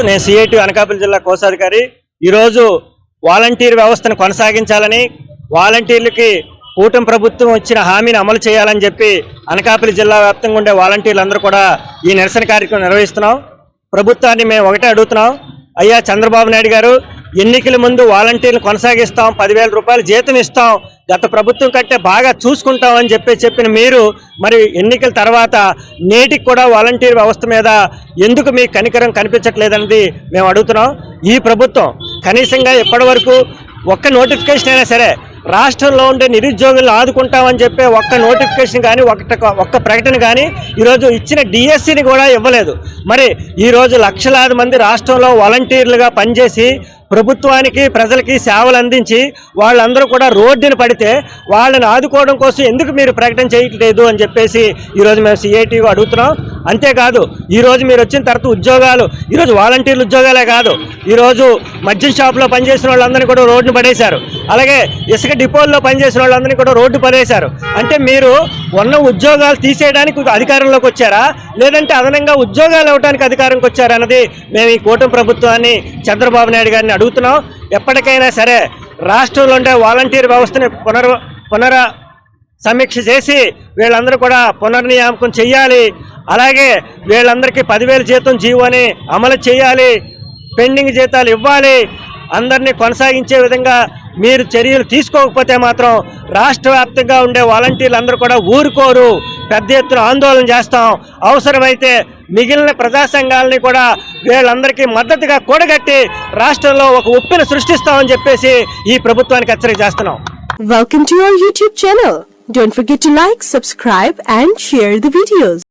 నేను సిఐటి అనకాపల్లి జిల్లా కోశాధికారి. ఈరోజు వాలంటీర్ వ్యవస్థను కొనసాగించాలని, వాలంటీర్లకి కూటమి ప్రభుత్వం ఇచ్చిన హామీని అమలు చేయాలని చెప్పి అనకాపల్లి జిల్లా వ్యాప్తంగా ఉండే వాలంటీర్లందరూ కూడా ఈ నిరసన కార్యక్రమం నిర్వహిస్తున్నాం. ప్రభుత్వాన్ని మేము ఒకటే అడుగుతున్నాం, అయ్యా చంద్రబాబు నాయుడు గారు, ఎన్నికల ముందు వాలంటీర్లు కొనసాగిస్తాం, 10,000 రూపాయలు జీతం ఇస్తాం, గత ప్రభుత్వం కంటే బాగా చూసుకుంటాం అని చెప్పిన మీరు మరి ఎన్నికల తర్వాత నేటికి కూడా వాలంటీర్ వ్యవస్థ మీద ఎందుకు మీ కనికరం కనిపించట్లేదన్నది మేము అడుగుతున్నాం. ఈ ప్రభుత్వం కనీసంగా ఇప్పటి వరకు ఒక్క నోటిఫికేషన్ అయినా సరే రాష్ట్రంలో ఉండే నిరుద్యోగులను ఆదుకుంటామని చెప్పే ఒక్క నోటిఫికేషన్ కానీ ఒక్క ప్రకటన కానీ ఈరోజు ఇచ్చిన డిఎస్సిని కూడా ఇవ్వలేదు. మరి ఈరోజు లక్షలాది మంది రాష్ట్రంలో వాలంటీర్లుగా పనిచేసి ప్రభుత్వానికి ప్రజలకి సేవలు అందించి వాళ్ళందరూ కూడా రోడ్డున పడితే వాళ్ళని ఆదుకోవడం కోసం ఎందుకు మీరు ప్రకటన చేయట్లేదు అని చెప్పేసి ఈరోజు మేము సిఐటి అడుగుతున్నాం. అంతేకాదు ఈరోజు మీరు వచ్చిన తర్వాత ఉద్యోగాలు, ఈరోజు వాలంటీర్లు ఉద్యోగాలే కాదు, ఈరోజు మద్యం షాప్లో పనిచేసిన వాళ్ళందరినీ కూడా రోడ్డును పడేశారు. అలాగే ఇసుక డిపోల్లో పనిచేసిన వాళ్ళందరినీ కూడా రోడ్డు పడేశారు. అంటే మీరు ఉన్న ఉద్యోగాలు తీసేయడానికి అధికారంలోకి వచ్చారా, లేదంటే అదనంగా ఉద్యోగాలు ఇవ్వడానికి అధికారంకి వచ్చారా అన్నది మేము ఈ కూటమి ప్రభుత్వాన్ని చంద్రబాబు నాయుడు గారిని అడుగుతున్నాం. ఎప్పటికైనా సరే రాష్ట్రంలో ఉండే వాలంటీర్ వ్యవస్థని పునర సమీక్ష చేసి వీళ్ళందరూ కూడా పునర్నియామకం చేయాలి. అలాగే వీళ్ళందరికీ 10,000 జీతం జీవోని అమలు చేయాలి, పెండింగ్ జీతాలు ఇవ్వాలి. అందరినీ కొనసాగించే విధంగా మీరు చర్యలు తీసుకోకపోతే మాత్రం రాష్ట్ర వ్యాప్తంగా ఉండే వాలంటీర్లు అందరూ కూడా ఊరుకోరు, పెద్ద ఎత్తున ఆందోళన చేస్తాం. అవసరమైతే మిగిలిన ప్రజా సంఘాలని కూడా వీళ్ళందరికీ మద్దతుగా కూడగట్టి రాష్ట్రంలో ఒక ఉప్పిని సృష్టిస్తామని చెప్పేసి ఈ ప్రభుత్వానికి హెచ్చరిక చేస్తున్నాం. Welcome to our YouTube channel. Don't forget to like, subscribe and share the videos.